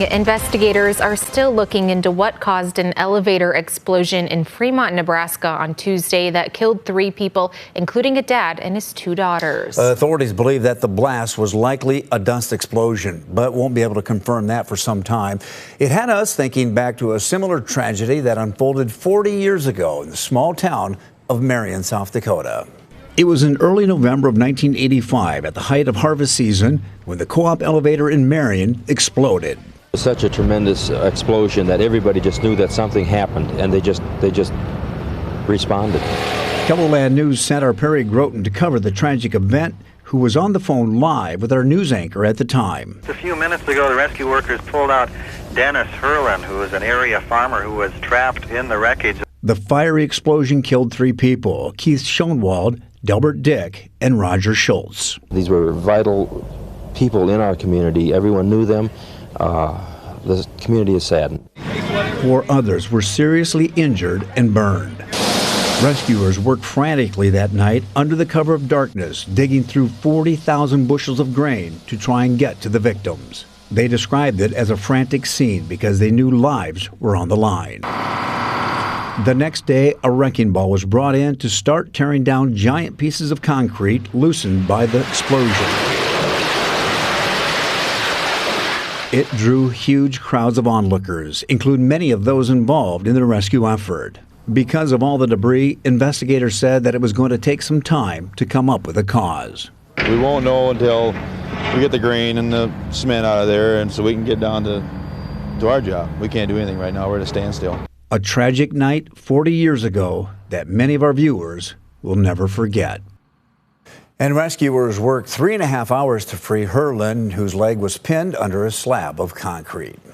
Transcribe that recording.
Investigators are still looking into what caused an elevator explosion in Fremont, Nebraska on Tuesday that killed 3 people, including a dad and his 2 daughters. Authorities believe that the blast was likely a dust explosion, but won't be able to confirm that for some time. It had us thinking back to a similar tragedy that unfolded 40 years ago in the small town of Marion, South Dakota. It was in early November of 1985, at the height of harvest season, when the co-op elevator in Marion exploded. Such a tremendous explosion that everybody just knew that something happened, and they just responded. KELOLAND News sent our Perry Groten to cover the tragic event, who was on the phone live with our news anchor at the time. A few minutes ago, the rescue workers pulled out Dennis Herlin, who was an area farmer who was trapped in the wreckage. The fiery explosion killed 3 people: Keith Schoenwald, Delbert Dick, and Roger Schultz. These were vital people in our community. Everyone knew them. The community is saddened. 4 others were seriously injured and burned. Rescuers worked frantically that night under the cover of darkness, digging through 40,000 bushels of grain to try and get to the victims. They described it as a frantic scene because they knew lives were on the line. The next day, a wrecking ball was brought in to start tearing down giant pieces of concrete loosened by the explosion. It drew huge crowds of onlookers, including many of those involved in the rescue effort. Because of all the debris, investigators said that it was going to take some time to come up with a cause. We won't know until we get the grain and the cement out of there, and so we can get down to our job. We can't do anything right now. We're at a standstill. A tragic night 40 years ago that many of our viewers will never forget. And rescuers worked 3.5 hours to free Herlin, whose leg was pinned under a slab of concrete.